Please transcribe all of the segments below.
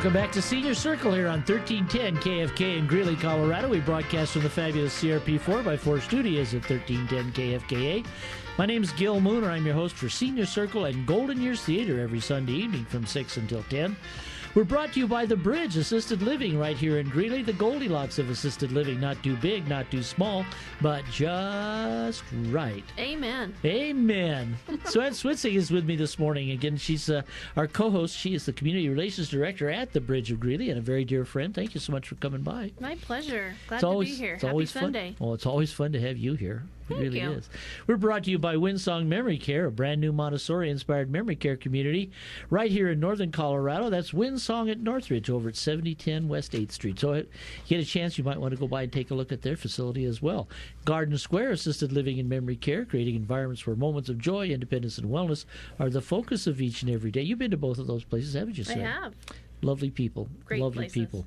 Welcome back to Senior Circle here on 1310 KFK in Greeley, Colorado. We broadcast from the fabulous CRP 4x4 studios at 1310 KFKA. My name is Gil Mooner. I'm your host for Senior Circle and Golden Years Theater every Sunday evening from 6 until 10. We're brought to you by The Bridge Assisted Living right here in Greeley, the Goldilocks of assisted living. Not too big, not too small, but just right. Amen. Amen. So Ann Switzing is with me this morning. Again, she's our co-host. She is the Community Relations Director at The Bridge of Greeley and a very dear friend. Thank you so much for coming by. My pleasure. Glad to be here. Happy Sunday. Well, it's always fun to have you here. It really you. is. We're brought to you by Windsong Memory Care, a brand new Montessori-inspired memory care community right here in northern Colorado. That's Windsong at Northridge over at 7010 West 8th Street. So if you get a chance, you might want to go by and take a look at their facility as well. Garden Square Assisted Living and Memory Care, creating environments where moments of joy, independence, and wellness are the focus of each and every day. You've been to both of those places, haven't you, sir? I have. Lovely people. Great Lovely places. people.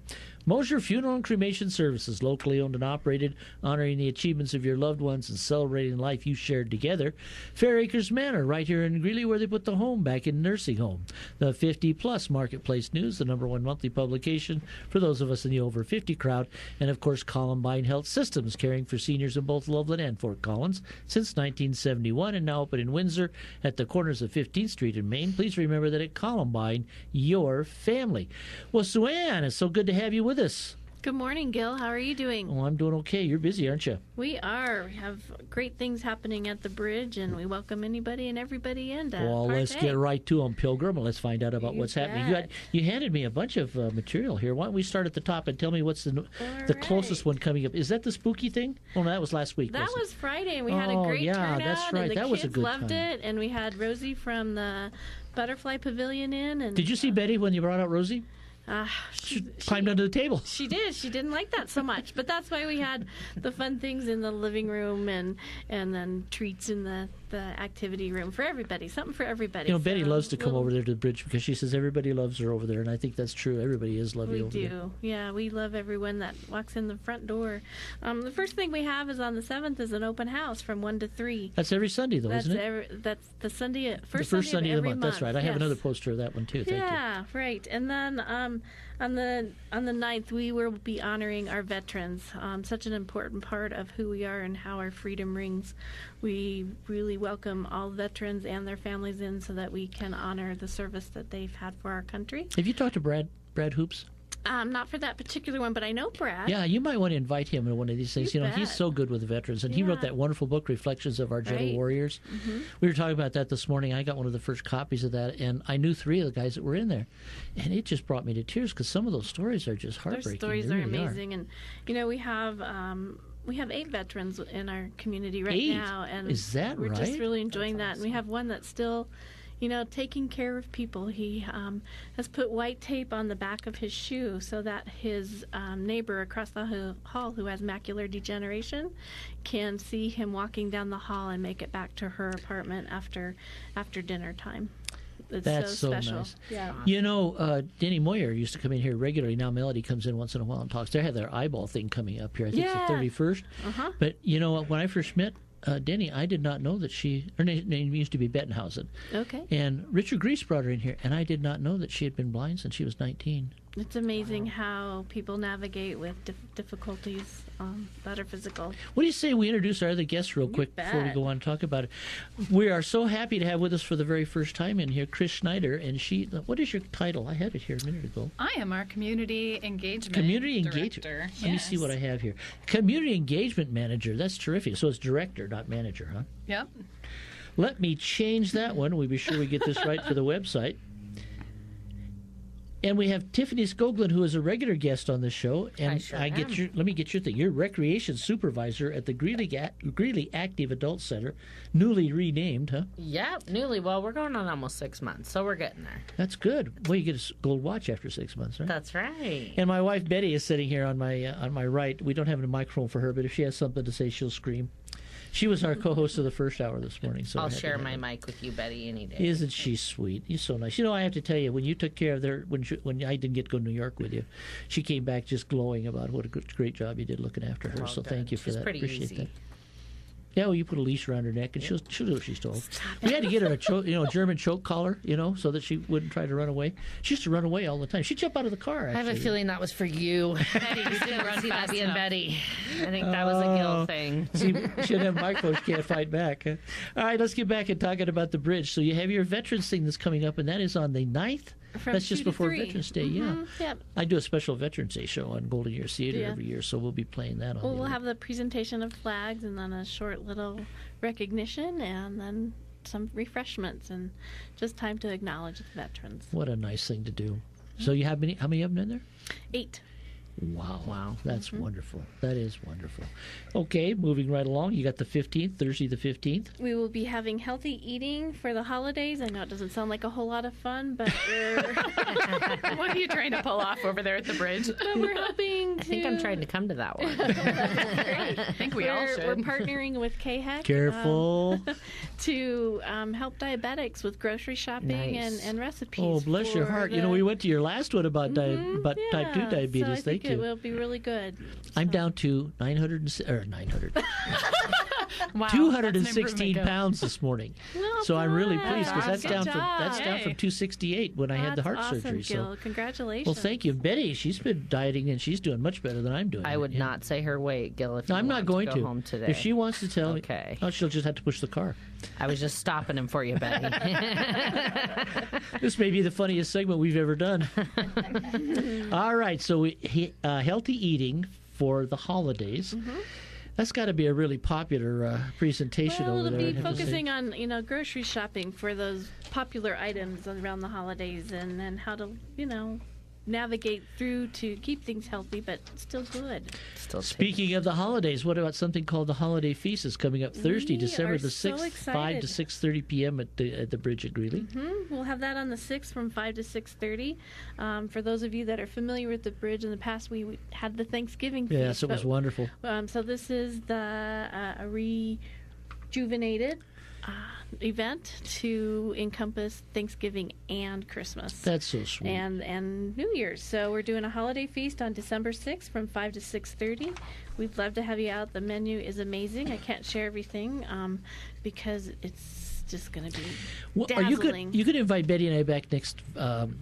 Moser Funeral and Cremation Services, locally owned and operated, honoring the achievements of your loved ones and celebrating life you shared together. Fair Acres Manor, right here in Greeley, where they put the home back in nursing home. The 50-plus Marketplace News, the #1 monthly publication for those of us in the over 50 crowd. And, of course, Columbine Health Systems, caring for seniors in both Loveland and Fort Collins since 1971, and now open in Windsor at the corners of 15th Street in Maine. Please remember that at Columbine, your family. Well, Sue Ann, it's so good to have you with us. Good morning, Gil. How are you doing? Oh, I'm doing okay. You're busy, aren't you? We are. We have great things happening at the bridge, and we welcome anybody and everybody in to Well, let's partake. get right to them, Pilgrim, and let's find out about You what's happening. bet. You handed me a bunch of material here. Why don't we start at the top and tell me what's the right. closest one coming up? Is that the spooky thing? Oh, no, that was last week. That wasn't was Friday, and we had Oh, a great yeah, turnout, that's right. and the That kids was a good loved time. it, and we had Rosie from the Butterfly Pavilion in. And Did you see Betty when you brought out Rosie? she Climbed under the table. She did. She didn't like that so much, but that's why we had the fun things in the living room and then treats in the activity room for everybody. Something for everybody. You know, Betty So loves to come we'll- over there to the bridge because she says everybody loves her over there, and I think that's true. Everybody is lovely We over do. there. Yeah, we love everyone that walks in the front door. The first thing we have is on the 7th is an open house from 1 to 3. That's every Sunday, though, isn't it? That's the Sunday, The first Sunday of the every month. That's right. I have Yes. another poster of that one, too. Thank you. Yeah, right. And then on the 9th, we will be honoring our veterans. Such an important part of who we are and how our freedom rings. We really welcome all veterans and their families in so that we can honor the service that they've had for our country. Have you talked to Brad Hoops? Not for that particular one, but I know Brad. Yeah, you might want to invite him to one of these things. You You know, he's bet. so good with the veterans, and he wrote Yeah. that wonderful book, Reflections of Our Gentle Right. Warriors. Mm-hmm. We were talking about that this morning. I got one of the first copies of that, and I knew 3 of the guys that were in there, and it just brought me to tears because some of those stories are just Their heartbreaking. stories They are really amazing, and we have 8 veterans in our community right 8? now, and Is that we're right? just really enjoying that. And we have one that's still, taking care of people. He has put white tape on the back of his shoe so that his neighbor across the hall, who has macular degeneration, can see him walking down the hall and make it back to her apartment after dinner time. It's That's so special. nice. Yeah. You know, Denny Moyer used to come in here regularly. Now Melody comes in once in a while and talks. They have their eyeball thing coming up here. I think Yeah. it's the 31st. Uh-huh. But, when I first met Denny, I did not know that her name used to be Bettenhausen. Okay. And Richard Grease brought her in here, and I did not know that she had been blind since she was 19. It's amazing how people navigate with difficulties that are physical. What do you say we introduce our other guests real quick before we bet. go on and talk about it? We are so happy to have with us for the very first time in here Chris Snyder, and what is your title? I had it here a minute ago. I am our community engagement Let director. me see what I have here. Community engagement manager. That's terrific. So it's director, not manager, huh? Yep. Let me change that one. We'll be sure we get this right for the website. And we have Tiffany Skoglund, who is a regular guest on this show. And I sure am. let me get your thing. You're recreation supervisor at the Greeley Active Adult Center, newly renamed, huh? Yep, newly. Well, we're going on almost 6 months, so we're getting there. That's good. Well, you get a gold watch after 6 months, right? That's right. And my wife Betty is sitting here on my right. We don't have a microphone for her, but if she has something to say, she'll scream. She was our co-host of the first hour this morning. So I'll share my mic with you, Betty, any day. Isn't she sweet? You're so nice. I have to tell you, when you took care of when I didn't get to go to New York with you, she came back just glowing about what a great job you did looking after her. Well, so good. thank you for She's that. pretty Appreciate easy. that. Yeah, well, you put a leash around her neck, and she'll do what she's told. We had to get her a German choke collar, so that she wouldn't try to run away. She used to run away all the time. She'd jump out of the car, actually. I have a feeling that was for you. Betty, you didn't run See that fast being enough. Betty. I think that was a Gil thing. See, she doesn't have microphone. She can't fight back. All right, let's get back and talking about the bridge. So you have your Veterans thing that's coming up, and that is on the 9th. From That's just 2 to before 3. Veterans Day, yeah. Yep. I do a special Veterans Day show on Golden Years Theater Yeah. every year, so we'll be playing that on Well, the we'll have the presentation of flags and then a short little recognition and then some refreshments and just time to acknowledge the veterans. What a nice thing to do. So you have how many of them in there? 8. Wow. That's wonderful. That is wonderful. Okay, moving right along. You got the 15th, Thursday the 15th. We will be having healthy eating for the holidays. I know it doesn't sound like a whole lot of fun, but What are you trying to pull off over there at the bridge? we're hoping to. I think I'm trying to come to that one. I think we all should. We're partnering with KHEC. Careful. To help diabetics with grocery shopping Nice. and recipes. Oh, bless your for heart. the- We went to your last one about, about type 2 Yeah, diabetes. So I Thank think it you. will be really good. I'm So- down to 900, Wow, 216 that's an improvement. pounds this morning. Well So I'm really done. pleased because that's Good down from job. down from 268 when I had the That's heart awesome, surgery. Gil. So Congratulations. well, thank you, Betty. She's been dieting and she's doing much better than I'm doing. I would Yeah. not say her weight, Gil, if No, you I'm want not going to go home today. If she wants to tell Okay. me, oh, she'll just have to push the car. I was just stopping him for you, Betty. This may be the funniest segment we've ever done. All right, so healthy eating for the holidays. That's got to be a really popular presentation Well, over it'll there. be I have to say. focusing on grocery shopping for those popular items around the holidays, and then how to navigate through to keep things healthy but still good. Still Speaking of the holidays, what about something called the Holiday Feast? Is coming up Thursday, We December are the so 6th, 5 excited. to 6:30 p.m. at the bridge at Greeley. We'll have that on the 6th from 5 to 6:30. For those of you that are familiar with the bridge, in the past we had the Thanksgiving feast. Yes, it was but, wonderful. So this is the rejuvenated event to encompass Thanksgiving and Christmas. That's so sweet. And New Year's. So we're doing a holiday feast on December 6th from 5 to 6:30. We'd love to have you out. The menu is amazing. I can't share everything because it's just going to be Well, dazzling. you could invite Betty and I back next,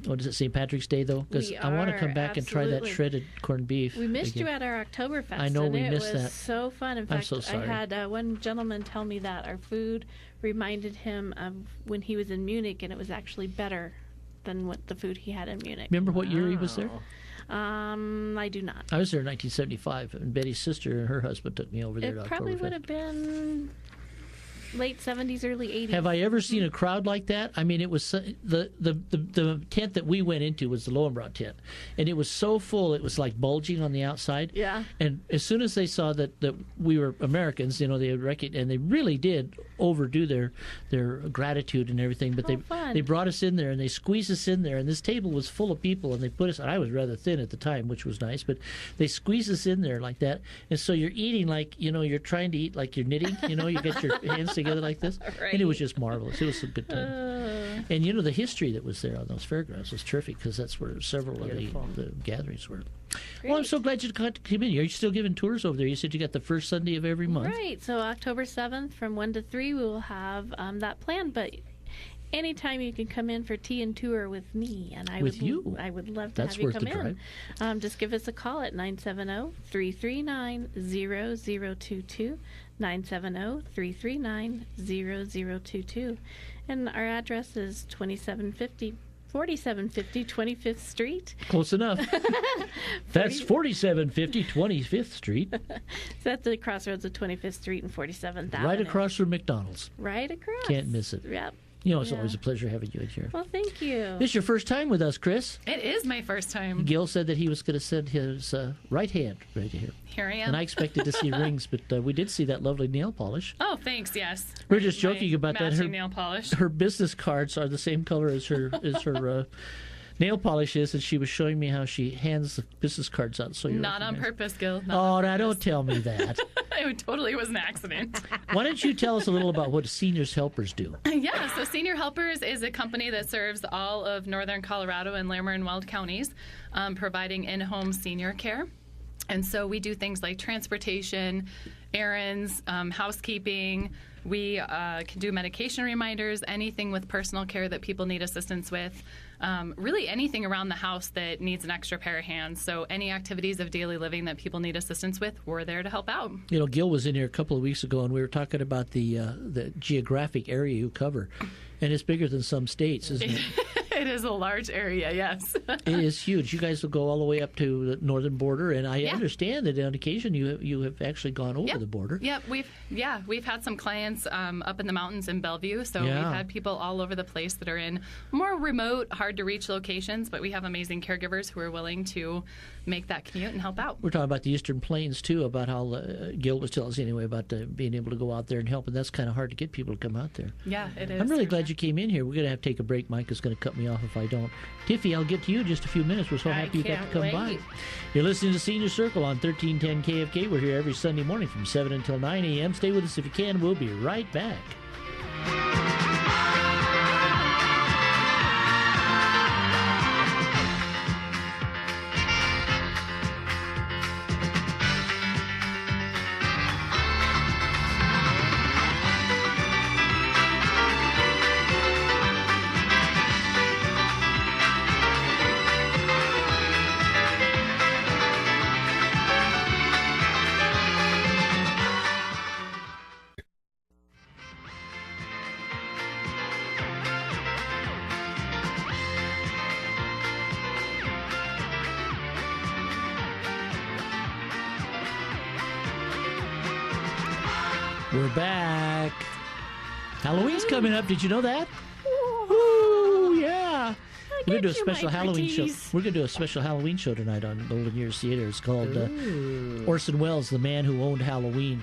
what is it, St. Patrick's Day, though? Because We I want to are, come back and try that absolutely. shredded corned beef. We missed again. you at our Oktoberfest. I know and we it missed was that. so fun. In I'm fact, so sorry. I had one gentleman tell me that our food reminded him of when he was in Munich, and it was actually better than what the food he had in Munich. Remember what year he was there? I do not. I was there in 1975, and Betty's sister and her husband took me over there It to probably Oktoberfest. would have been late 70s, early 80s. Have I ever seen a crowd like that? I mean, it was the tent that we went into was the Lowenbrau tent, and it was so full it was like bulging on the outside. Yeah. And as soon as they saw that we were Americans, they and they really did overdo their gratitude and everything. But fun. they brought us in there and they squeezed us in there, and this table was full of people, and they put us. I was rather thin at the time, which was nice, but they squeezed us in there like that, and so you're eating like you're trying to eat like you're knitting. You get your hands together like this, and it was just marvelous. It was a good time. And the history that was there on those fairgrounds was terrific because that's where several of the gatherings were. Well, I'm so glad you got to come in. Are you still giving tours over there? You said you got the first Sunday of every month. Right. So October 7th from 1 to 3, we will have that planned. But anytime you can come in for tea and tour with me, and I With you? I would love to That's have you worth come the in. Just give us a call at 970-339-0022. 970-339-0022. And our address is 4750 25th Street. Close enough. That's 4750 25th Street, It's at the crossroads of 25th Street and 47th Avenue. right across from McDonald's. Right across. Can't miss it. Yep. It's Yeah. always a pleasure having you in here. Well, thank you. This is your first time with us, Chris. It is my first time. Gil said that he was going to send his right hand right here. Here I am. And I expected to see rings, but we did see that lovely nail polish. Oh, thanks. Yes. We're just My joking about that. matching nail polish. Her business cards are the same color as her nail polish is, and she was showing me how she hands the business cards out. So you're Not on purpose, Gil. Not Oh, on now don't purpose. tell me that. It totally was an accident. Why don't you tell us a little about what Seniors Helpers do? Yeah, so Senior Helpers is a company that serves all of northern Colorado and Larimer and Weld counties, providing in-home senior care. And so we do things like transportation, errands, housekeeping. We can do medication reminders, anything with personal care that people need assistance with. Really anything around the house that needs an extra pair of hands. So any activities of daily living that people need assistance with, we're there to help out. You know, Gil was in here a couple of weeks ago, and we were talking about the geographic area you cover. And it's bigger than some states, isn't it? It is a large area, yes. It is huge. You guys will go all the way up to the northern border, and I understand that on occasion you have actually gone over the border. Yep, we've had some clients up in the mountains in Bellevue, so we've had people all over the place that are in more remote, hard to reach locations, but we have amazing caregivers who are willing to make that commute and help out. We're talking about the Eastern Plains too, about how Gil was telling us anyway about being able to go out there and help, and that's kind of hard to get people to come out there. Yeah, it is. I'm really glad you came in here. We're going to have to take a break. Mike is going to cut me off if I don't. Tiffy, I'll get to you in just a few minutes. We're so happy you got to come by. You're listening to Senior Circle on 1310 KFK. We're here every Sunday morning from 7 until 9 a.m. Stay with us if you can. We'll be right back. We're back. Halloween's coming up. Did you know that? Ooh, yeah. We're going to do a special Halloween show. We're going to do a special Halloween show tonight on Golden Years Theater. It's called Orson Welles, The Man Who Owned Halloween.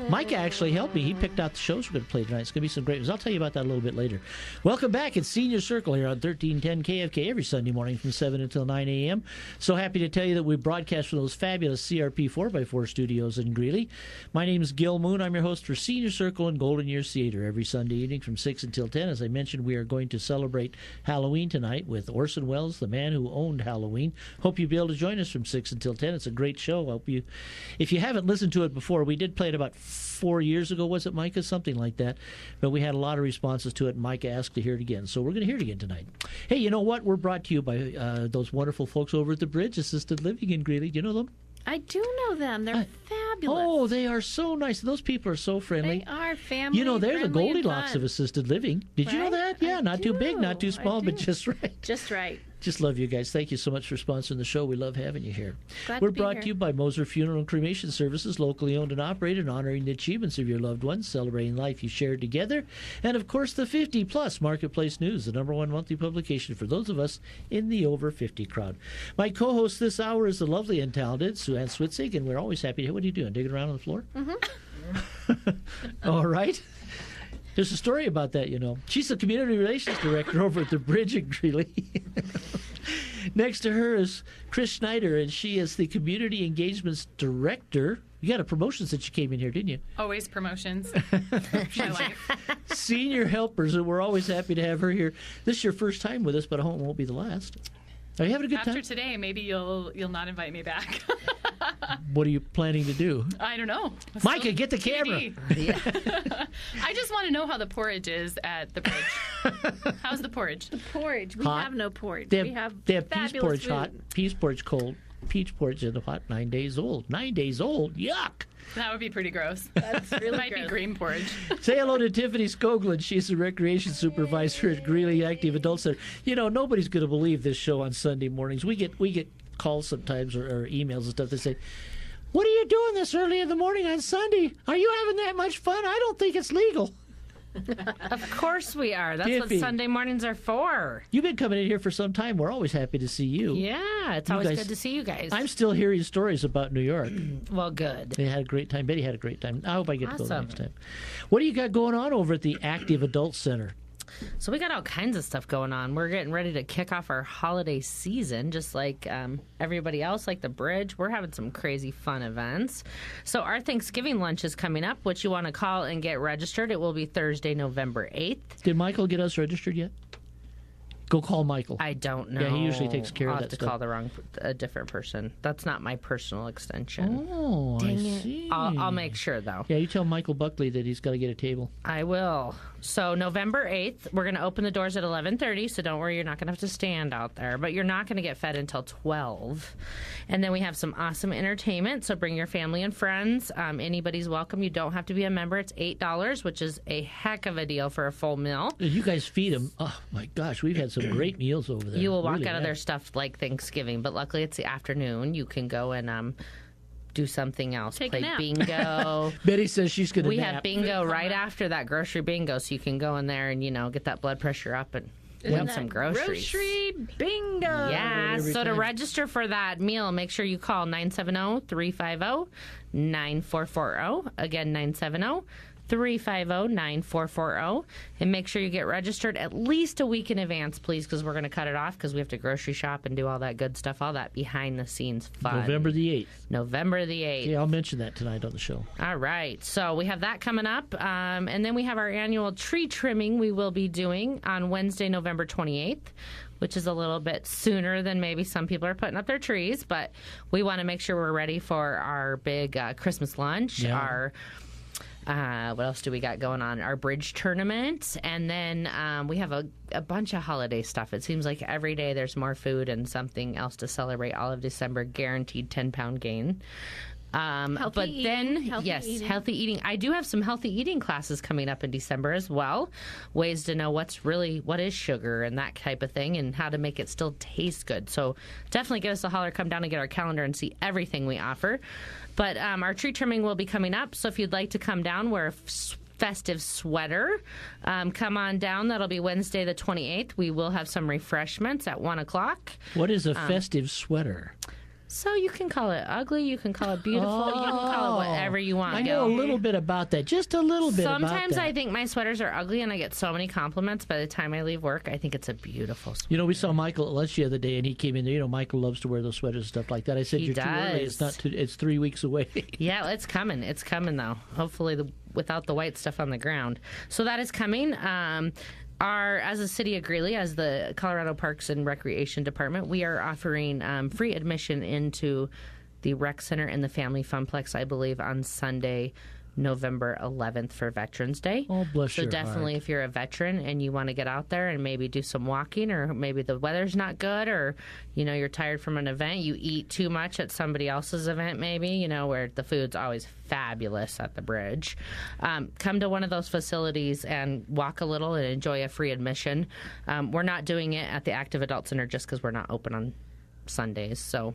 Micah actually helped me. He picked out the shows we're going to play tonight. It's going to be some great ones. I'll tell you about that a little bit later. Welcome back. It's Senior Circle here on 1310 KFK every Sunday morning from 7 until 9 a.m. So happy to tell you that we broadcast from those fabulous CRP 4x4 studios in Greeley. My name is Gil Moon. I'm your host for Senior Circle and Golden Years Theater every Sunday evening from 6 until 10. As I mentioned, we are going to celebrate Halloween tonight with Orson Welles, The Man Who Owned Halloween. Hope you'll be able to join us from 6 until 10. It's a great show. Hope you, if you haven't listened to it before, we did play it about 4 years ago, was it, Micah? Something like that. But we had a lot of responses to it, and Micah asked to hear it again. So we're going to hear it again tonight. Hey, you know what? We're brought to you by those wonderful folks over at the Bridge Assisted Living in Greeley. Do you know them? I do know them. They're fabulous. Oh, they are so nice. Those people are so friendly. They are family. You know, they're the friendly and Goldilocks fun. of assisted living. Did you know that? Yeah, not too big, not too small, but just right. Just right. Just love you guys. Thank you so much for sponsoring the show. We love having you here. Glad We're to be brought here. to you by Moser Funeral and Cremation Services, locally owned and operated, honoring the achievements of your loved ones, celebrating life you shared together, and of course the 50 Plus Marketplace News, the #1 monthly publication for those of us in the over 50 crowd. My co-host this hour is the lovely and talented Sue-Ann Switzig, and we're always happy to. What are you doing? Digging around on the floor? Mm-hmm. All right. There's a story about that, you know. She's the community relations director over at the Bridge in Greeley. Next to her is Chris Snyder, and she is the community engagements director. You got a promotion since you came in here, didn't you? Always promotions. My life. Senior helpers, and we're always happy to have her here. This is your first time with us, but I hope it won't be the last. Are you having a good After time? today, maybe you'll not invite me back. What are you planning to do? I don't know. Micah, get the camera. I just want to know how the porridge is at the Bridge. How's the porridge? Porridge. We Hot. have no porridge. They we have have peach fabulous porridge food. hot, peach porridge cold, peach porridge in the hot, 9 days old. 9 days old, yuck! That would be pretty gross. That's really Might be gross. green porridge. Say hello to Tiffany Skoglund. She's the recreation supervisor at Greeley Active Adult Center. You know, nobody's going to believe this show on Sunday mornings. We get calls sometimes or emails and stuff that say, "What are you doing this early in the morning on Sunday? Are you having that much fun? I don't think it's legal." Of course we are. That's Tiffy. what Sunday mornings are for. You've been coming in here for some time. We're always happy to see you. Yeah, it's You always guys- good to see you guys. I'm still hearing stories about New York. Well, good. They had a great time. Betty had a great time. I hope I get to go Awesome. next time. What do you got going on over at the Active Adult Center? So we got all kinds of stuff going on. We're getting ready to kick off our holiday season, just like everybody else, like the Bridge. We're having some crazy fun events. So our Thanksgiving lunch is coming up, which you want to call and get registered. It will be Thursday, November 8th. Did Michael get us registered yet? Go call Michael. I don't know. Yeah, he usually takes care I'll of have that to call a different person. That's not my personal extension. Oh, Dang I it. see. I'll make sure, though. Yeah, you tell Michael Buckley that he's got to get a table. I will. So November 8th, we're going to open the doors at 11:30, so don't worry, you're not going to have to stand out there. But you're not going to get fed until 12. And then we have some awesome entertainment, so bring your family and friends. Anybody's welcome. You don't have to be a member. It's $8, which is a heck of a deal for a full meal. You guys feed them. Oh, my gosh, we've had some great meals over there. You will walk Really out of have. their stuff like Thanksgiving, but luckily it's the afternoon. You can go and do something else. Take a Play nap. bingo. Betty says she's going to We nap. have bingo right after that grocery bingo, so you can go in there and, get that blood pressure up and win some groceries. Grocery bingo. Yeah, Every so to time. register for that meal, make sure you call 970-350-9440. Again, 970-350-9440. And make sure you get registered at least a week in advance, please, because we're going to cut it off because we have to grocery shop and do all that good stuff, all that behind-the-scenes fun. November the 8th. November the 8th. Yeah, I'll mention that tonight on the show. All right. So we have that coming up. And then we have our annual tree trimming we will be doing on Wednesday, November 28th, which is a little bit sooner than maybe some people are putting up their trees. But we want to make sure we're ready for our big Christmas lunch, Yeah. our what else do we got going on? Our bridge tournament. And then we have a bunch of holiday stuff. It seems like every day there's more food and something else to celebrate all of December. Guaranteed 10-pound gain. But then, yes, healthy eating. I do have some healthy eating classes coming up in December as well. Ways to know what is sugar and that type of thing and how to make it still taste good. So definitely give us a holler, come down and get our calendar and see everything we offer. But our tree trimming will be coming up. So if you'd like to come down, wear a festive sweater. Come on down. That'll be Wednesday the 28th. We will have some refreshments at 1 o'clock. What is a festive sweater? So you can call it ugly, you can call it beautiful, you can call it whatever you want. I know a little bit about that, just a little bit about that. Sometimes I think my sweaters are ugly and I get so many compliments by the time I leave work. I think it's a beautiful sweater. We saw Michael at lunch the other day, and he came in there. Michael loves to wear those sweaters and stuff like that. I said, He you're too early. does. It's 3 weeks away. Yeah, it's coming. It's coming, though. Hopefully without the white stuff on the ground. So that is coming. As a city of Greeley, as the Colorado Parks and Recreation Department, we are offering free admission into the rec center and the family funplex, I believe, on Sunday, November 11th for Veterans Day. Oh, bless your So definitely heart. if you're a veteran and you want to get out there and maybe do some walking, or maybe the weather's not good, or, you're tired from an event, you eat too much at somebody else's event maybe, where the food's always fabulous at the bridge. Come to one of those facilities and walk a little and enjoy a free admission. We're not doing it at the Active Adult Center just because we're not open on Sundays. So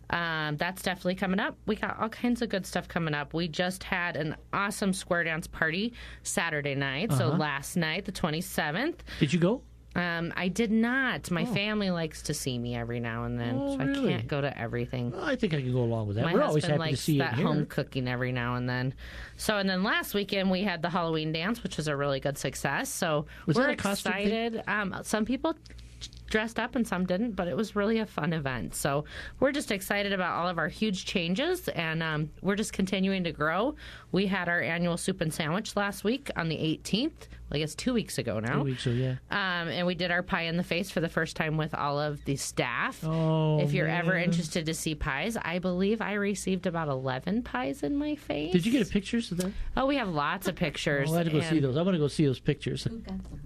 that's definitely coming up. We got all kinds of good stuff coming up. We just had an awesome square dance party Saturday night. So last night, the 27th. Did you go? I did not. My family likes to see me every now and then, so really? I can't go to everything. Well, I think I can go along with that. My We're always husband happy to likes see that it here. home cooking every now and then. So, and then last weekend we had the Halloween dance, which was a really good success. So Was we're that a costume thing? excited. Some people dressed up and some didn't, but it was really a fun event. So we're just excited about all of our huge changes, and we're just continuing to grow. We had our annual soup and sandwich last week on the 18th. Well, I guess 2 weeks ago now. 2 weeks ago, yeah. And we did our pie in the face for the first time with all of the staff. Oh, if you're ever man. interested to see pies, I believe I received about 11 pies in my face. Did you get pictures of that? Oh, we have lots of pictures. Oh, I had to go see And- those. I want to go see those pictures.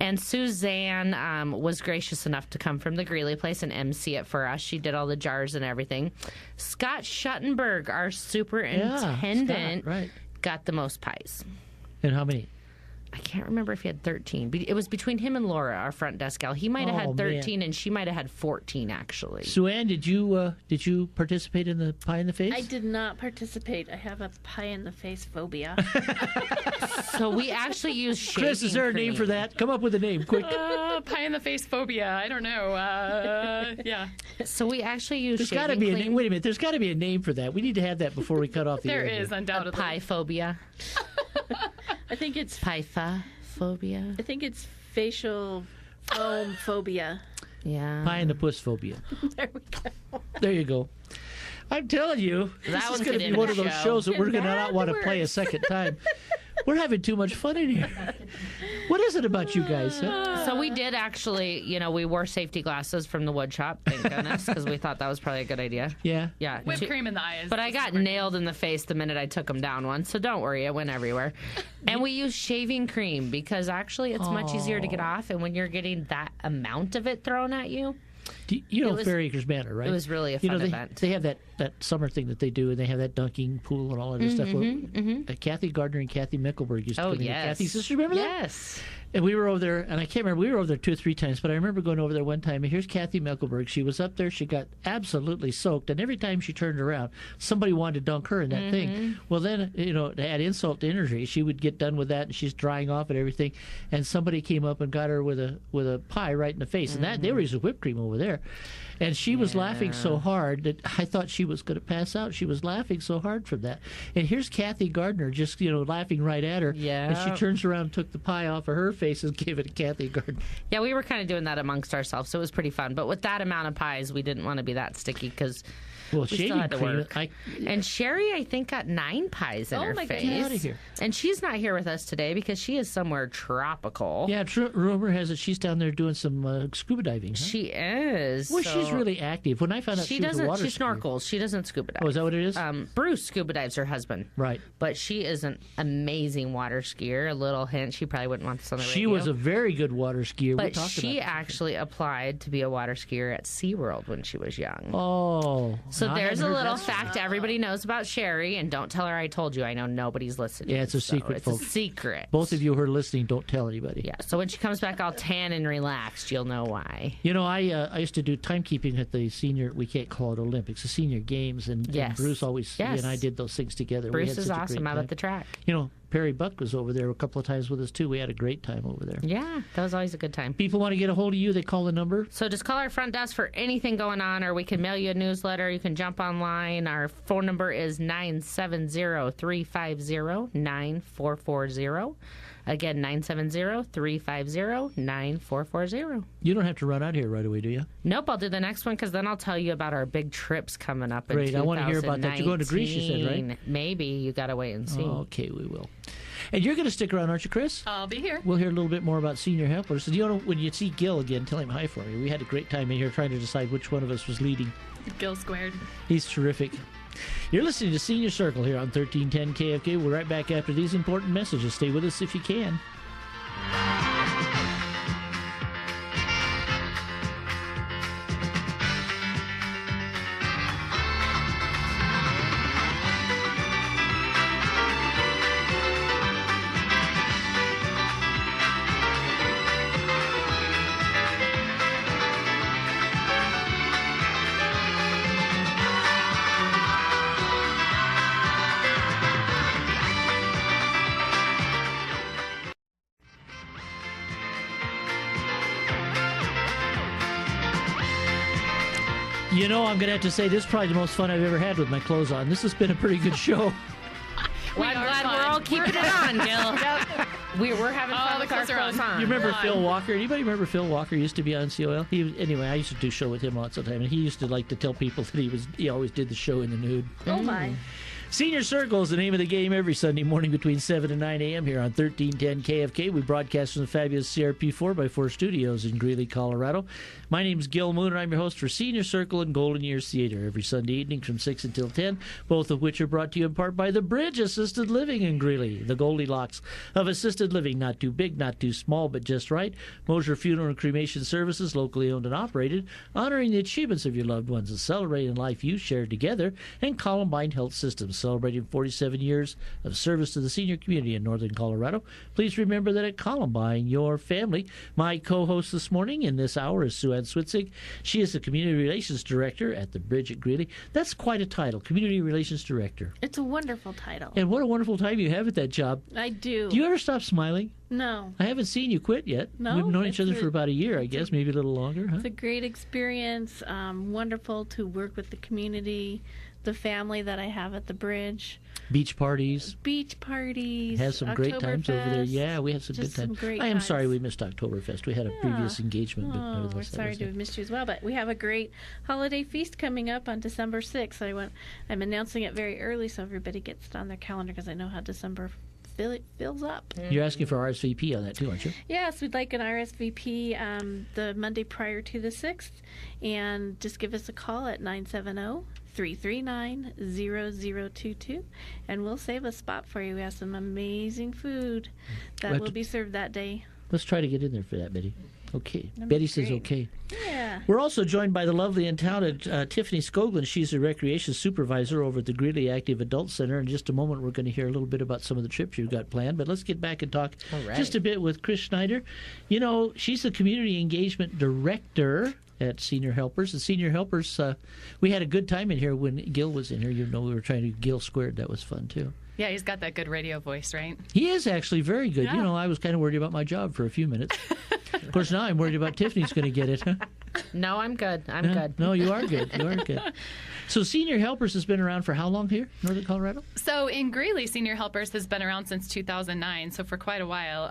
And Suzanne was gracious enough to come from the Greeley place and MC it for us. She did all the jars and everything. Scott Schuttenberg, our superintendent, Scott, right. got the most pies. And how many? I can't remember if he had 13. But it was between him and Laura, our front desk gal. He might have Oh, had 13, man. and she might have had 14, actually. Sue Ann, did you participate in the pie in the face? I did not participate. I have a pie in the face phobia. So we actually use shaving Chris, is there a name cream. for that? Come up with a name, quick. Pie in the face phobia. I don't know. Yeah. So we actually use There's shaving got to be a cream. name. Wait a minute. There's got to be a name for that. We need to have that before we cut off the There air. is, here. undoubtedly. Pie phobia. I think it's Phobia. I think it's facial foam phobia. Yeah. Pie and the puss phobia. There we go. There you go. I'm telling you, That this is one going could to be end one the of those show. shows that we're going to That not want to play a works. second time. We're having too much fun in here. What is it about you guys? Huh? So we did actually, we wore safety glasses from the wood shop, thank goodness, because we thought that was probably a good idea. Yeah. Yeah. Whipped cream in the eyes. But I got nailed in the face the minute I took them down once, so don't worry, it went everywhere. And we used shaving cream because actually it's much easier to get off, and when you're getting that amount of it thrown at you. You know Fair Acres Manor, right? It was really a fun event. They have that summer thing that they do, and they have that dunking pool and all of this stuff. Kathy Gardner and Kathy Mickelberg used to come in. Kathy's sister, remember that? Yes. And we were over there, and I can't remember, we were over there 2 or 3 times, but I remember going over there one time, and here's Kathy Mickelberg. She was up there, she got absolutely soaked, and every time she turned around, somebody wanted to dunk her in that thing. Well, then, to add insult to injury, she would get done with that, and she's drying off and everything, and somebody came up and got her with a pie right in the face, and that they were using whipped cream over there. And she was laughing so hard that I thought she was going to pass out. She was laughing so hard from that. And here's Kathy Gardner just, laughing right at her. Yeah. And she turns around and took the pie off of her face and gave it to Kathy Gardner. Yeah, we were kind of doing that amongst ourselves, so it was pretty fun. But with that amount of pies, we didn't want to be that sticky because we still had to work. And Sherry, I think, got 9 pies in her face. Get out of here. And she's not here with us today because she is somewhere tropical. Yeah, rumor has it she's down there doing some scuba diving. Huh? She is. Well, she's really active. When I found out she was a water She snorkels. She doesn't scuba dive. Oh, is that what it is? Bruce scuba dives, her husband. Right. But she is an amazing water skier. A little hint, she probably wouldn't want this on the radio. She was a very good water skier. But she actually applied to be a water skier at SeaWorld when she was young. Oh. So there's a little fact everybody knows about Sherry, and don't tell her I told you. I know nobody's listening. Yeah, it's a secret, folks. It's a secret. Both of you who are listening, don't tell anybody. Yeah, so when she comes back all tan and relaxed, you'll know why. I used to do timekeeping at the senior, we can't call it Olympics, the senior games, and Bruce always, he and I did those things together. Bruce is awesome out at the track. Perry Buck was over there a couple of times with us, too. We had a great time over there. Yeah, that was always a good time. People want to get a hold of you, they call the number? So just call our front desk for anything going on, or we can mail you a newsletter. You can jump online. Our phone number is 970-350-9440. Again, 970-350-9440. You don't have to run out here right away, do you? Nope, I'll do the next one because then I'll tell you about our big trips coming up in Great, I want to hear about that. You're going to Greece, you said, right? Maybe. You got to wait and see. Oh, okay, we will. And you're going to stick around, aren't you, Chris? I'll be here. We'll hear a little bit more about senior helpers. So, when you see Gil again, tell him hi for me. We had a great time in here trying to decide which one of us was leading. Gil squared. He's terrific. You're listening to Senior Circle here on 1310 KFK. We're right back after these important messages. Stay with us if you can. I'm going to have to say this is probably the most fun I've ever had with my clothes on. This has been a pretty good show. Well, I'm glad we're all keeping it on, Gil. We're having fun with our clothes on. You remember Phil Walker? Anybody remember Phil Walker? He used to be on COL. Anyway, I used to do a show with him lots of time, and he used to like to tell people that he always did the show in the nude. Oh, my. Senior Circle is the name of the game every Sunday morning between 7 and 9 a.m. here on 1310 KFK. We broadcast from the fabulous CRP 4x4 studios in Greeley, Colorado. My name is Gil Moon, and I'm your host for Senior Circle and Golden Years Theater every Sunday evening from 6 until 10, both of which are brought to you in part by The Bridge Assisted Living in Greeley, the Goldilocks of assisted living, not too big, not too small, but just right. Moser Funeral and Cremation Services, locally owned and operated, honoring the achievements of your loved ones and celebrating life you shared together, and Columbine Health Systems, celebrating 47 years of service to the senior community in northern Colorado. Please remember that at Columbine, your family. My co-host this morning in this hour is Sue Ann Switzig. She is the Community Relations Director at the Bridge at Greeley. That's quite a title, Community Relations Director. It's a wonderful title. And what a wonderful time you have at that job. I do. Do you ever stop smiling? No. I haven't seen you quit yet. No. We've known each other for about a year, I guess, maybe a little longer. Huh? It's a great experience. Wonderful to work with the community, the family that I have at the Bridge. Beach parties. Have some great times over there. Yeah, we had some good times. I am sorry we missed Oktoberfest. We had a previous engagement. But we're sorry to have missed you as well. But we have a great holiday feast coming up on December 6th. I'm announcing it very early so everybody gets it on their calendar because I know how December fills up. You're asking for RSVP on that too, aren't you? Yes, we'd like an RSVP the Monday prior to the 6th, and just give us a call at 970-339-0022, and we'll save a spot for you. We have some amazing food that will be served that day. Let's try to get in there for that, Betty. Okay. That'd Betty be says great. okay. Yeah. We're also joined by the lovely and talented Tiffany Skoglund. She's a recreation supervisor over at the Greeley Active Adult Center. In just a moment, we're going to hear a little bit about some of the trips you've got planned. But let's get back and talk just a bit with Chris Snyder. You know, she's the Community Engagement Director at Senior Helpers. The Senior Helpers, we had a good time in here when Gil was in here. You know, we were trying to Gil Squared. That was fun, too. Yeah, he's got that good radio voice, right? He is actually very good. Yeah. You know, I was kind of worried about my job for a few minutes. Of course, now I'm worried about Tiffany's going to get it. No, I'm good. I'm good. No, you are good. You are good. So Senior Helpers has been around for how long here, Northern Colorado? So in Greeley, Senior Helpers has been around since 2009, so for quite a while.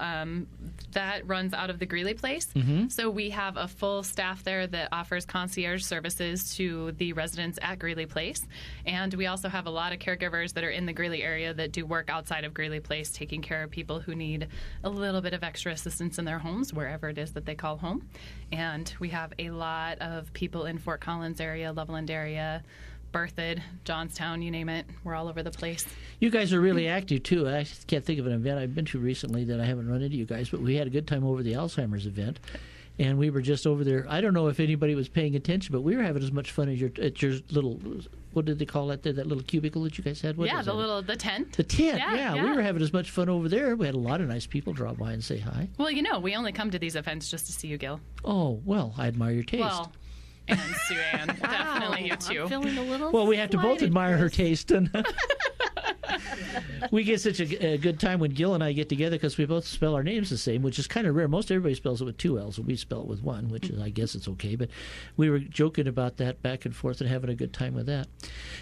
That runs out of the Greeley place. Mm-hmm. So we have a full staff there that offers concierge services to the residents at Greeley Place. And we also have a lot of caregivers that are in the Greeley area that do work outside of Greeley Place, taking care of people who need a little bit of extra assistance in their homes, wherever it is that they call home. And we have a lot of people in Fort Collins area, Loveland area, Berthoud, Johnstown, you name it. We're all over the place. You guys are really active, too. I can't think of an event I've been to recently that I haven't run into you guys, but we had a good time over the Alzheimer's event. And we were just over there. I don't know if anybody was paying attention, but we were having as much fun as at your little, what did they call that? That little cubicle that you guys had? What Yeah, was that? the tent. The tent, Yeah. We were having as much fun over there. We had a lot of nice people drop by and say hi. Well, you know, we only come to these events just to see you, Gil. Oh, well, I admire your taste. Well, and Sue-Ann, definitely you too. I'm feeling a little Well, we have to both slighted, admire her Chris. taste. And we get such a good time when Gil and I get together because we both spell our names the same, which is kind of rare. Most everybody spells it with two L's, and we spell it with one, which is, I guess it's okay. But we were joking about that back and forth and having a good time with that.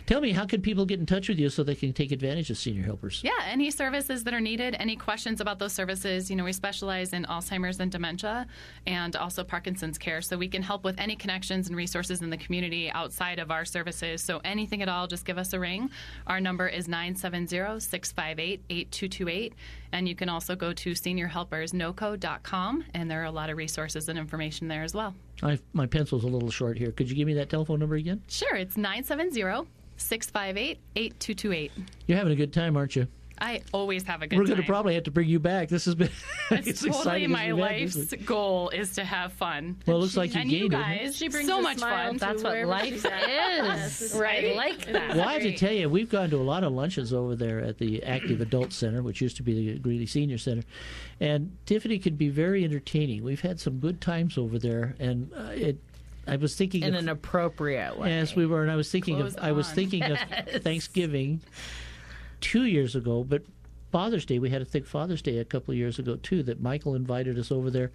Tell me, how can people get in touch with you so they can take advantage of Senior Helpers? Yeah, any services that are needed, any questions about those services. You know, we specialize in Alzheimer's and dementia and also Parkinson's care, so we can help with any connections and resources in the community outside of our services. So anything at all, just give us a ring. Our number is 970-658-8228, and you can also go to seniorhelpersnoco.com, and there are a lot of resources and information there as well. My pencil's a little short here. Could you give me that telephone number again? Sure, it's 970-658-8228. You're having a good time, aren't you? I always have a good We're time. going to probably have to bring you back. This has been It's totally exciting my as we've had life's this week. goal is to have fun. Well, it looks like you And gained you it. guys, She brings so a much smile fun. to That's what wherever life she's at. is. Right? I like that. Well, I have to tell you, we've gone to a lot of lunches over there at the Active Adult Center, which used to be the Greeley Senior Center. And Tiffany can be very entertaining. We've had some good times over there, and I was thinking In of, an appropriate way. yes, we were, and I was thinking Clothes of Thanksgiving 2 years ago, but Father's Day, we had a Think Father's Day a couple of years ago too, that Michael invited us over there,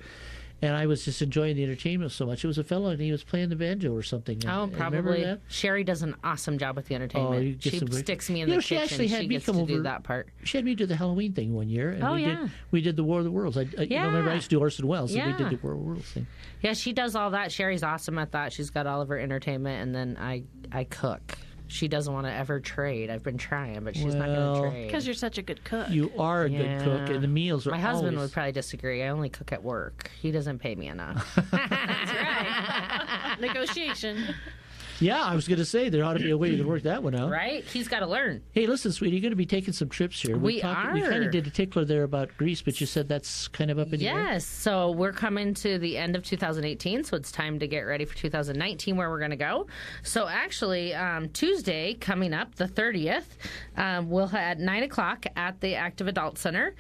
and I was just enjoying the entertainment so much. It was a fellow, and he was playing the banjo or something. Oh, Remember probably. that? Sherry does an awesome job with the Oh, you entertainment. get She some great- sticks me in You the know, she kitchen. actually had She me gets come to over. do that part. She had me do the Halloween thing one year, and Oh, we did the War of the Worlds. You know, remember I used to do Orson Welles, and we did Yeah. the War of the Worlds thing. Yeah, she does all that. Sherry's awesome at that. She's got all of her entertainment, and then I cook. She doesn't want to ever trade. I've been trying, but she's not going Well, to trade. Because you're such a good cook. You are a good cook, and the meals are My husband always... would probably disagree. I only cook at work. He doesn't pay me enough. That's right. Negotiation. Yeah, I was going to say, there ought to be a way you can work that one out. Right? He's got to learn. Hey, listen, sweetie, you're going to be taking some trips here. We We kind are. of did a tickler there about Greece, but you said that's kind of up in the air. Yes. So we're coming to the end of 2018, so it's time to get ready for 2019 where we're going to go. So actually, Tuesday coming up, the 30th, we'll at 9 o'clock at the Active Adult Center.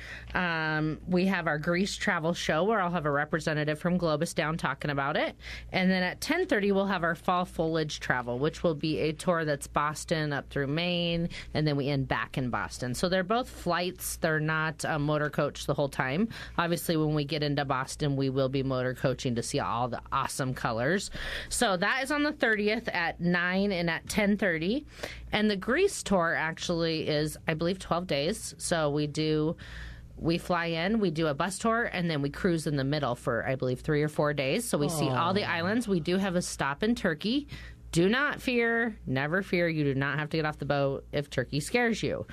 We have our Greece travel show where I'll have a representative from Globus down talking about it. And then at 10:30, we'll have our fall foliage travel, which will be a tour that's Boston up through Maine, and then we end back in Boston. So they're both flights. They're not motor coach the whole time. Obviously, when we get into Boston, we will be motor coaching to see all the awesome colors. So that is on the 30th at 9 and at 10:30. And the Greece tour actually is, I believe, 12 days. So we fly in, we do a bus tour, and then we cruise in the middle for, I believe, 3 or 4 days. So we see all the islands. We do have a stop in Turkey. Do not fear, never fear. You do not have to get off the boat if Turkey scares you.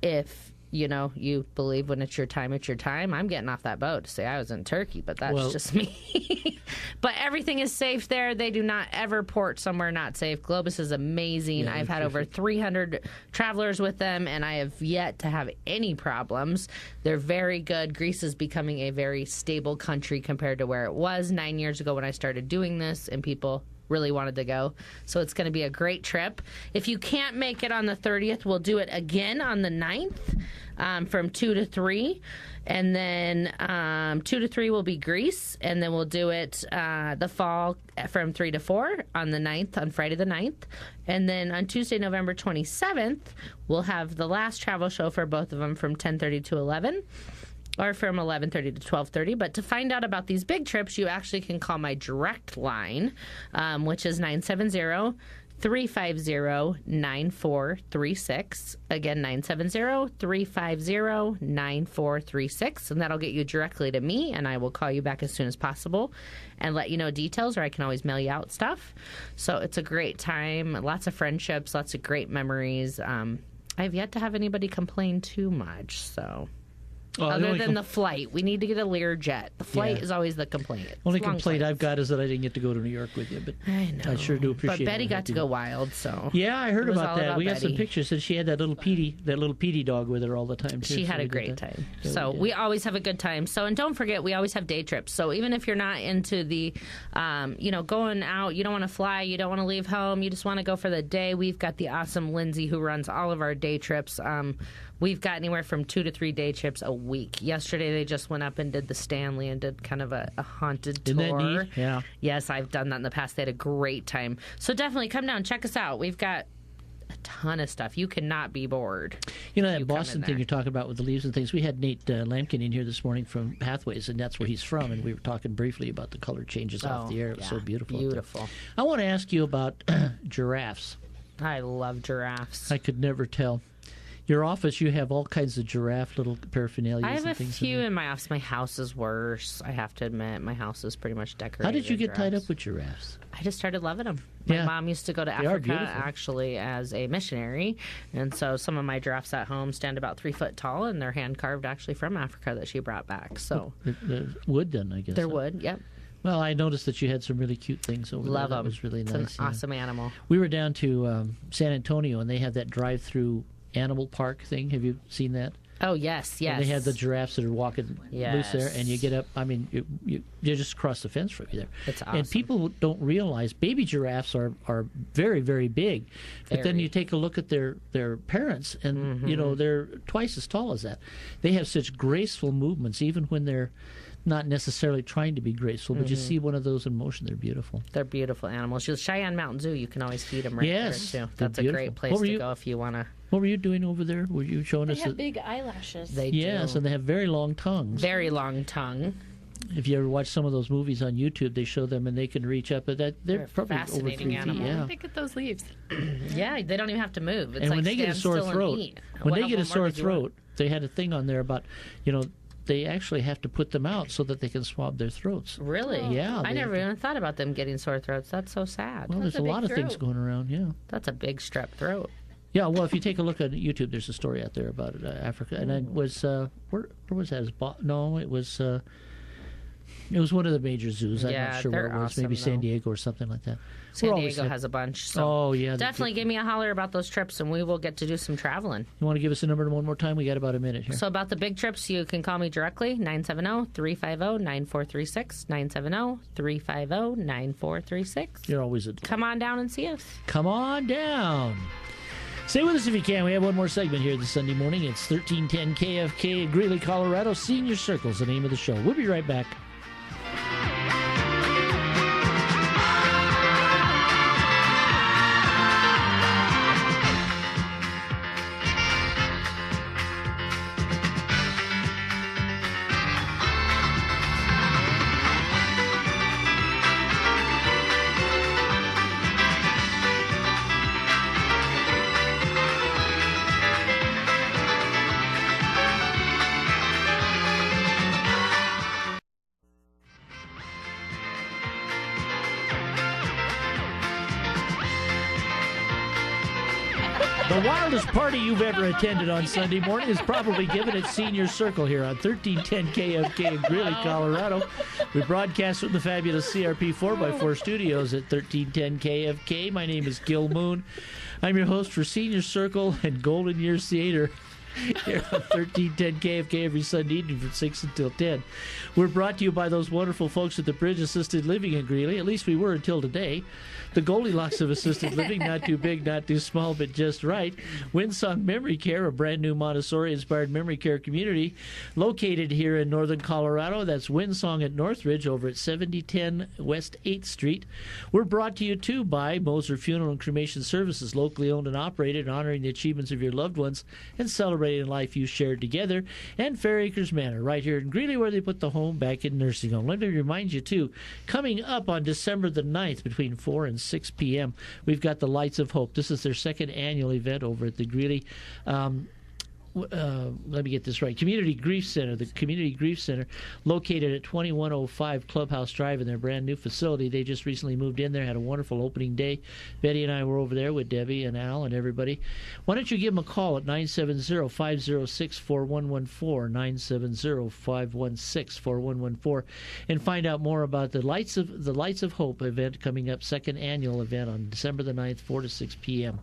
If you believe when it's your time, it's your time. I'm getting off that boat to say I was in Turkey, but that's just me. But everything is safe there. They do not ever port somewhere not safe. Globus is amazing. I've had over 300 travelers with them, and I have yet to have any problems. They're very good. Greece is becoming a very stable country compared to where it was 9 years ago when I started doing this, and people really wanted to go. So it's going to be a great trip. If you can't make it on the 30th, we'll do it again on the 9th from 2 to 3. And then 2 to 3 will be Greece. And then we'll do it the fall from 3 to 4 on the 9th, on Friday the 9th. And then on Tuesday, November 27th, we'll have the last travel show for both of them from 10:30 to 11. Or from 11:30 to 12:30. But to find out about these big trips, you actually can call my direct line, which is 970-350-9436. Again, 970-350-9436. And that'll get you directly to me, and I will call you back as soon as possible and let you know details, or I can always mail you out stuff. So it's a great time, lots of friendships, lots of great memories. I've yet to have anybody complain too much, so... Other than the flight. We need to get a Learjet. The flight is always the complaint. Only complaint I've got is that I didn't get to go to New York with you, but I know. I sure do appreciate it. But Betty got to go wild, so... Yeah, I heard about that. We got some Betty. pictures, and she had that little Petey dog with her all the time, too. She had so a great time. Yeah, So we always have a good time. So, and don't forget, we always have day trips. So even if you're not into the, going out, you don't want to fly, you don't want to leave home, you just want to go for the day, we've got the awesome Lindsay who runs all of our day trips. We've got anywhere from 2 to 3 day trips a week. Yesterday, they just went up and did the Stanley and did kind of a haunted tour. Isn't that neat? Yeah. Yes, I've done that in the past. They had a great time. So definitely come down, check us out. We've got a ton of stuff. You cannot be bored. You know, that Boston thing you're talking about with the leaves and things, we had Nate Lampkin in here this morning from Pathways, and that's where he's from, and we were talking briefly about the color changes off the air. It was so beautiful. Beautiful. I want to ask you about giraffes. I love giraffes. I could never tell. Your office, you have all kinds of giraffe little paraphernalia. I have and a things few in in my office. My house is worse. I have to admit, my house is pretty much decorated. How did you in get tied giraffes. up with giraffes? I just started loving them. My mom used to go to They are Africa beautiful. actually as a missionary, and so some of my giraffes at home stand about 3 foot tall, and they're hand carved actually from Africa that she brought back. So The wood, then, I guess. they're wood. Yep. Well, I noticed that you had some really cute things over Love there. them. That was really It's nice. an awesome animal. We were down to San Antonio, and they have that drive-through animal park thing. Have you seen that? Oh yes, yes. And they have the giraffes that are walking loose there, and you get up. I mean, you just cross the fence from you there. It's awesome. And people don't realize baby giraffes are very, very big. But then Very. you take a look at their parents, and they're twice as tall as that. They have such graceful movements, even when they're not necessarily trying to be graceful, but you see one of those in motion. They're beautiful. They're beautiful animals. Cheyenne Mountain Zoo, you can always feed them right Yes, there too. they're That's a beautiful. great place What were to you- go if you want to. What were you doing over there? Were you showing They us? have big eyelashes. They Yes, do. and they have very long tongues. Very long tongue. If you ever watch some of those movies on YouTube, they show them and they can reach up. But they're They're probably over 3 fascinating feet. animals. Yeah. They get those leaves. Yeah, they don't even have to move. It's And like when they get a stand sore still and throat, eat. when What they of get a them more sore did you want? throat, they had a thing on there about, they actually have to put them out so that they can swab their throats. Really? Yeah, I they never have to- even thought about them getting sore throats. That's so sad. Well, there's a a big lot of things throat. going around. Yeah. That's a big strep throat. Yeah. Well, if you take a look at YouTube, there's a story out there about Africa, and it was where was that? No, it was. It was one of the major zoos. I'm Yeah, not sure where they're it was. Maybe awesome, San though. Diego or something like that. San We're always Diego has a bunch. So Oh yeah. definitely give me a holler about those trips, and we will get to do some traveling. You want to give us a number one more time? We got about a minute here. So about the big trips, you can call me directly, 970-350-9436, 970-350-9436. You're always a Come on down and see us. Come on down. Stay with us if you can. We have one more segment here this Sunday morning. It's 1310 KFK in Greeley, Colorado. Senior Circle's the name of the show. We'll be right back. The wildest party you've ever attended on Sunday morning is probably given at Senior Circle here on 1310 KFK in Greeley, Colorado. We broadcast from the fabulous CRP 4x4 studios at 1310 KFK. My name is Gil Moon. I'm your host for Senior Circle and Golden Years Theater here on 1310 KFK every Sunday evening from 6 until 10. We're brought to you by those wonderful folks at the Bridge Assisted Living in Greeley. At least we were until today. The Goldilocks of assisted living, not too big, not too small, but just right. Windsong Memory Care, a brand new Montessori-inspired memory care community located here in northern Colorado. That's Windsong at Northridge over at 7010 West 8th Street. We're brought to you, too, by Moser Funeral and Cremation Services, locally owned and operated, honoring the achievements of your loved ones and celebrating the life you shared together. And Fair Acres Manor, right here in Greeley, where they put the home back in nursing home. Let me remind you, too, coming up on December the 9th between 4 and 6 p.m., we've got the Lights of Hope. This is their second annual event over at the Greeley let me get this right. Community Grief Center, the Community Grief Center, located at 2105 Clubhouse Drive in their brand new facility. They just recently moved in there, had a wonderful opening day. Betty and I were over there with Debbie and Al and everybody. Why don't you give them a call at 970-506-4114, 970-516-4114, and find out more about the Lights of Hope event coming up, second annual event on December the 9th, 4 to 6 p.m.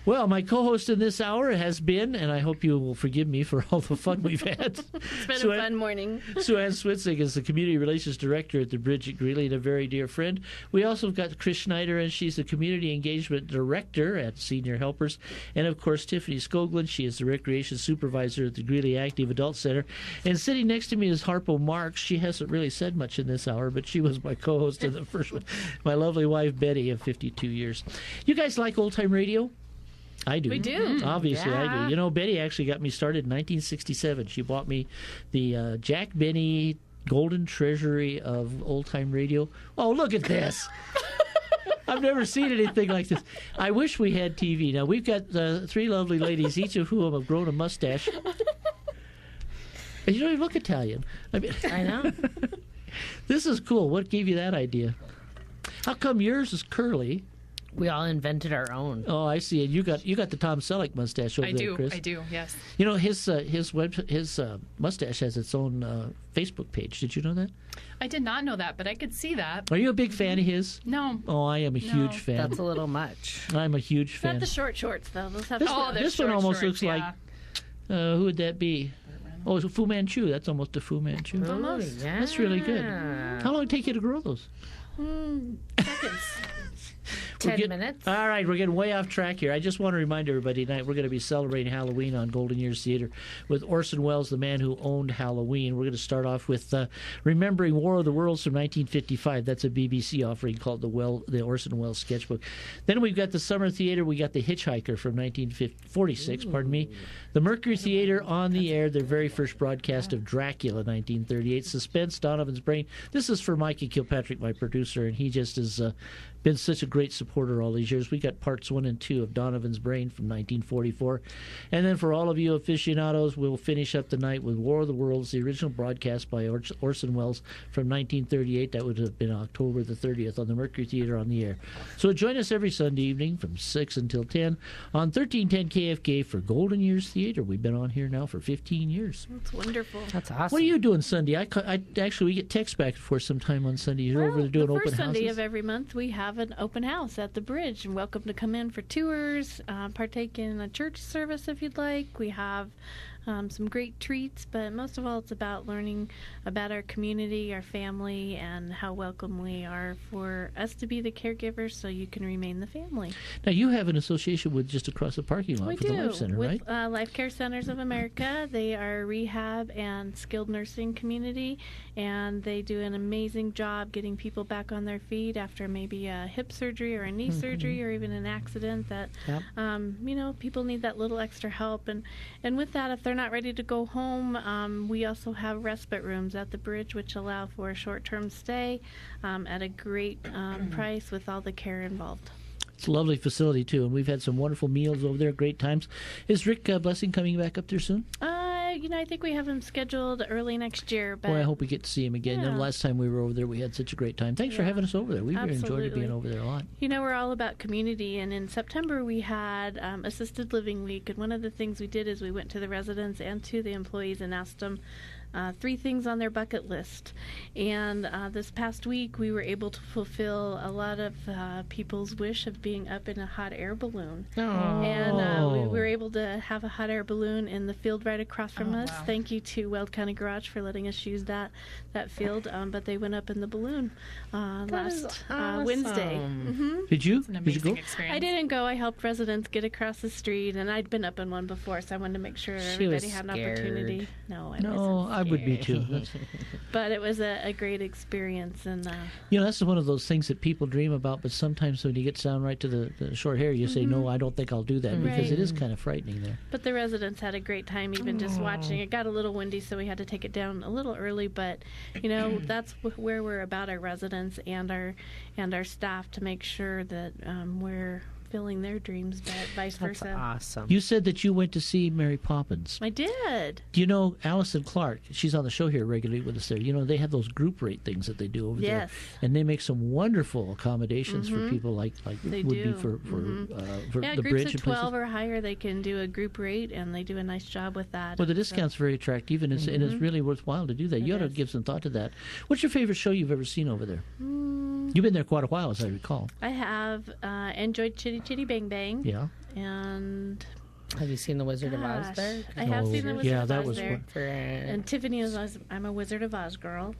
Well, my co-host in this hour has been, and I hope you will forgive me for all the fun we've had. It's been a fun morning. Sue-Ann Switzig is the Community Relations Director at the Bridge at Greeley and a very dear friend. We also have got Chris Snyder, and she's the Community Engagement Director at Senior Helpers. And, of course, Tiffany Skoglund. She is the Recreation Supervisor at the Greeley Active Adult Center. And sitting next to me is Harpo Marks. She hasn't really said much in this hour, but she was my co-host in the first one. My lovely wife, Betty, of 52 years. You guys like old-time radio? I do. We do. Obviously, Yeah. I do. You know, Betty actually got me started in 1967. She bought me the Jack Benny Golden Treasury of old-time radio. Oh, look at this. I've never seen anything like this. I wish we had TV. Now, we've got three lovely ladies, each of whom have grown a mustache. And you don't even look Italian. I mean, I know. this is cool. What gave you that idea? How come yours is curly? We all invented our own. Oh, I see. And you got the Tom Selleck mustache over there, Chris. I do, yes. You know, his mustache has its own Facebook page. Did you know that? I did not know that, but I could see that. Are you a big fan of his? No. Oh, I am a huge fan. That's a little much. I'm a huge fan. Not the short shorts, though. Those have This one almost looks like, who would that be? Oh, it's a Fu Manchu. That's almost a Fu Manchu. Almost. Yeah. That's really good. How long did it take you to grow those? Seconds. 10 minutes. All right, we're getting way off track here. I just want to remind everybody tonight we're going to be celebrating Halloween on Golden Years Theater with Orson Welles, the man who owned Halloween. We're going to start off with Remembering War of the Worlds from 1955. That's a BBC offering called the Orson Welles Sketchbook. Then we've got the Summer Theater. We got The Hitchhiker from 1946. Pardon me. The Mercury Theater on the air, their very first broadcast of Dracula, 1938. Suspense, Donovan's Brain. This is for Mikey Kilpatrick, my producer, and he just has been such a great supporter all these years. We got parts 1 and 2 of Donovan's Brain from 1944. And then for all of you aficionados, we'll finish up the night with War of the Worlds, the original broadcast by Orson Welles from 1938. That would have been October the 30th on the Mercury Theater on the air. So join us every Sunday evening from 6 until 10 on 1310 KFK for Golden Years Theater. We've been on here now for 15 years. That's wonderful. That's awesome. What are you doing Sunday? Actually, we get texts back and forth sometime on Sunday. You're over there doing the open first Sunday houses? of every month, we have an open house at the Bridge. And welcome to come in for tours, partake in a church service if you'd like. We have some great treats, but most of all, it's about learning about our community, our family, and how welcome we are for us to be the caregivers so you can remain the family. Now, you have an association with just across the parking lot We for do. the Life Center, with, right? Life Care Centers of America. They are a rehab and skilled nursing community, and they do an amazing job getting people back on their feet after maybe a hip surgery or a knee surgery or even an accident that, Yep. people need that little extra help. And with that, if they're not ready to go home, we also have respite rooms at the Bridge, which allow for a short-term stay at a great price with all the care involved. It's a lovely facility, too, and we've had some wonderful meals over there, great times. Is Rick Blessing coming back up there soon? I think we have him scheduled early next year. But Boy, I hope we get to see him again. Yeah. The last time we were over there, we had such a great time. Thanks for having us over there. We really enjoyed Absolutely. being over there a lot. We're all about community, and in September we had Assisted Living Week, and one of the things we did is we went to the residents and to the employees and asked them 3 things on their bucket list. And this past week we were able to fulfill a lot of people's wish of being up in a hot air balloon. And we were able to have a hot air balloon in the field right across from us. Wow. Thank you to Weld County Garage for letting us use that field. But they went up in the balloon last Wednesday. Did you? It's an Did you amazing go? experience. I didn't go. I helped residents get across the street, and I'd been up in one before, so I wanted to make sure everybody had an scared. opportunity. No, I No, wasn't. I would be too. But it was a great experience, and That's one of those things that people dream about, but sometimes when you get down right to the short hair, you say, no, I don't think I'll do that, because Right. it is kind of frightening there. but the residents had a great time, even just watching. It got a little windy, so we had to take it down a little early. But that's where we're about our residents and our staff to make sure that we're fulfilling their dreams, but vice That's versa. awesome. You said that you went to see Mary Poppins. I did. Do you know Allison Clark? She's on the show here regularly with us there. They have those group rate things that they do over there. Yes. And they make some wonderful accommodations for people like They would do. be for Yeah, the groups bridge of and 12 places. or higher, they can do a group rate, and they do a nice job with that. Well, the So- discount's very attractive, and it's really worthwhile to do that. You ought to is. give some thought to that. What's your favorite show you've ever seen over there? You've been there quite a while, as I recall. I have enjoyed Chitty Chitty Bang Bang, Yeah. and Have you seen The Wizard of Oz gosh, there? I have Oh, seen the Wizard yeah, of that Oz was there. fun. And Tiffany was, I'm a Wizard of Oz girl.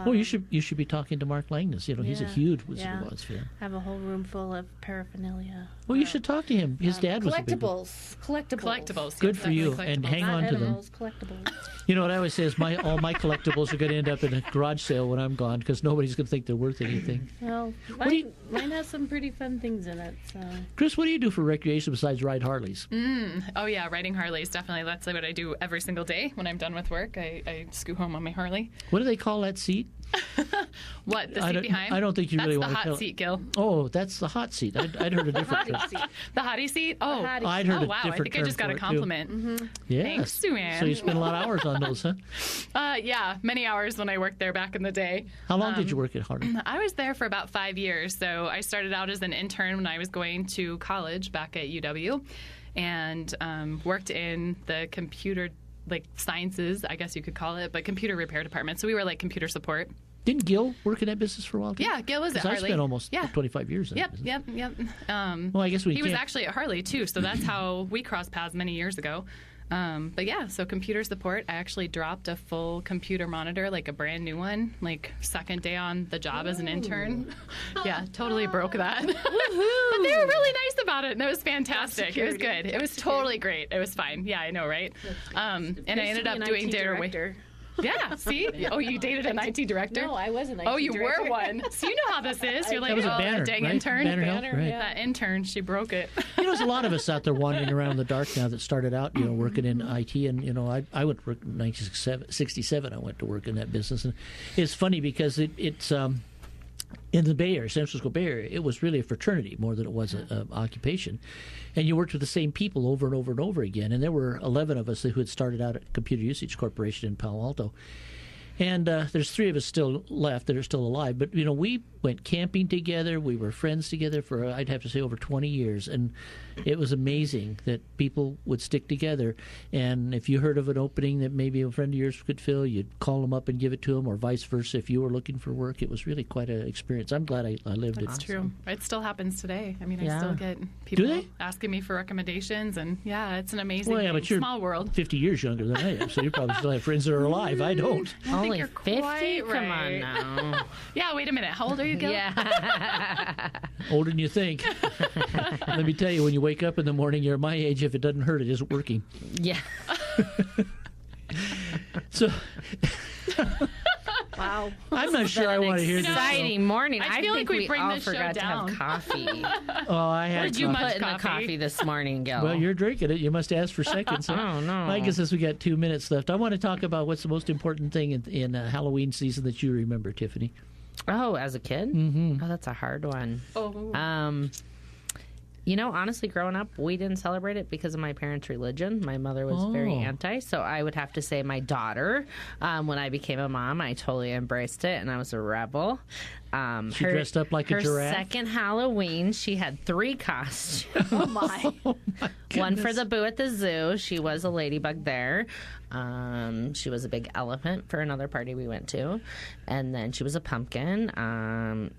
Well, you should be talking to Mark Langness. He's a yeah, huge Wizard yeah. of Oz fan. I have a whole room full of paraphernalia. Well, you should talk to him. His dad was a big one. Collectibles. Good yes, for you, definitely and collectibles. hang on Not to them. edibles, collectibles. You know what I always say is all my collectibles are going to end up in a garage sale when I'm gone, because nobody's going to think they're worth anything. Well, do you- mine has some pretty fun things in it. So Chris, what do you do for recreation besides ride Harleys? Oh yeah, riding Harleys, definitely. That's what I do every single day when I'm done with work. I scoot home on my Harley. What do they call that seat? What, the I seat don't- behind? I don't think you That's really the wanna hot tell- seat, Gil. Oh, that's the hot seat. I'd heard a different term. The hottie seat? Oh, hottie. I'd heard oh a wow, I different think I just term got a for it, too. compliment. Yes. Thanks, Sue-Ann. So you spend a lot of hours on those, huh? Yeah, many hours when I worked there back in the day. How long did you work at Harley? I was there for about 5 years. So I started out as an intern when I was going to college back at UW, and worked in the computer sciences, I guess you could call it, but computer repair department. So we were like computer support. Didn't Gil work in that business for a while? too? Yeah, Gil was at 'Cause I Harley. spent almost Yeah. 25 years in that Yep, business. yep. Well, I guess we he was can't- actually at Harley too, so that's how we crossed paths many years ago. But yeah, so computer support. I actually dropped a full computer monitor, like a brand new one, like second day on the job as an intern. Yeah, totally broke that. But they were really nice about it, and it was fantastic. It was good. It was totally great. It was fine. Yeah, I know, right? And I ended up doing data. Yeah, see? Oh, you dated an IT director? No, I wasn't. IT Oh, you director. were one. So you know how this is. You're like, That was a oh, Banner, that dang right? intern. Banner Health, right. That intern, she broke it. There's a lot of us out there wandering around in the dark now that started out, working in IT. And, I went to work in 1967. I went to work in that business. And it's funny because it's in the Bay Area, San Francisco Bay Area, it was really a fraternity more than it was an occupation. And you worked with the same people over and over and over again. And there were 11 of us who had started out at Computer Usage Corporation in Palo Alto. And there's 3 of us still left that are still alive. But, we went camping together. We were friends together for, I'd have to say, over 20 years. And it was amazing that people would stick together. And if you heard of an opening that maybe a friend of yours could fill, you'd call them up and give it to them, or vice versa. If you were looking for work, it was really quite an experience. I'm glad I lived it. It's true. It still happens today. I mean, Yeah. I still get people they? asking me for recommendations, and yeah, it's an amazing Well, yeah, but you're small world. 50 years younger than I am, so you probably still have friends that are alive. I don't. Only you're 50? quite Come on right. now. Yeah, wait a minute. How old are you, Gil? Yeah. Older than you think. Let me tell you, when you wake up in the morning, you're my age. If it doesn't hurt, it isn't working. Yeah. So Wow. I'm not sure I want to hear this. Exciting morning. I I feel think like we we bring all this show forgot to down. have coffee. Oh, I had What did you coffee. put in the coffee? coffee this morning, Gil? Well, you're drinking it. You must ask for seconds. Oh, no. I guess as we got 2 minutes left, I want to talk about what's the most important thing in Halloween season that you remember, Tiffany. Oh, as a kid? Mm-hmm. Oh, that's a hard one. Oh. Honestly, growing up, we didn't celebrate it because of my parents' religion. My mother was very anti, so I would have to say my daughter, when I became a mom, I totally embraced it, and I was a rebel. She dressed up like a giraffe? Her second Halloween, she had 3 costumes. Oh, my. One for the boo at the zoo. She was a ladybug there. She was a big elephant for another party we went to. And then she was a pumpkin.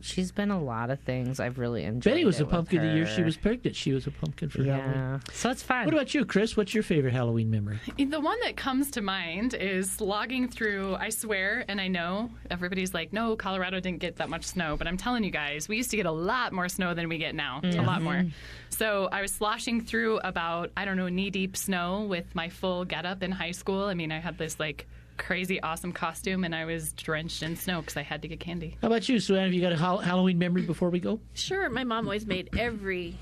She's been a lot of things. I've really enjoyed Betty was it a pumpkin with the year her. she was pregnant. She was a pumpkin for Halloween. So it's fun. What about you, Chris? What's your favorite Halloween memory? The one that comes to mind is logging through, I swear, and I know everybody's like, no, Colorado didn't get that much snow, but I'm telling you guys, we used to get a lot more snow than we get now. A lot more. So I was sloshing through about, knee-deep snow with my full getup in high school. I mean, I had this, crazy awesome costume, and I was drenched in snow because I had to get candy. How about you, Sue Ann? Have you got a Halloween memory before we go? Sure, my mom always made every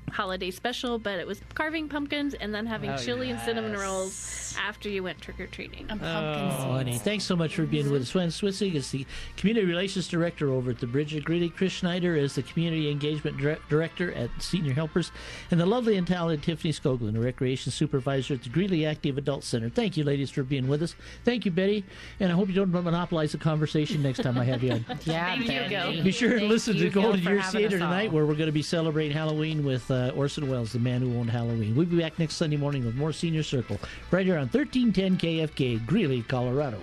holiday special, but it was carving pumpkins and then having chili and cinnamon rolls after you went trick-or-treating. And pumpkin seeds. Honey, thanks so much for being with us. Swen Swissig is the Community Relations Director over at the Bridge at Greeley. Chris Snyder is the Community Engagement Director at Senior Helpers. And the lovely and talented Tiffany Skoglund, a Recreation Supervisor at the Greeley Active Adult Center. Thank you, ladies, for being with us. Thank you, Betty. And I hope you don't monopolize the conversation next time I have you on. Yeah, Thank you, Gil. Be sure to Thank listen to you, Gil, Golden for Year having Theater us all. tonight, where we're going to be celebrating Halloween with Orson Welles, the man who owned Halloween. We'll be back next Sunday morning with more Senior Circle, right here on 1310 KFK, Greeley, Colorado.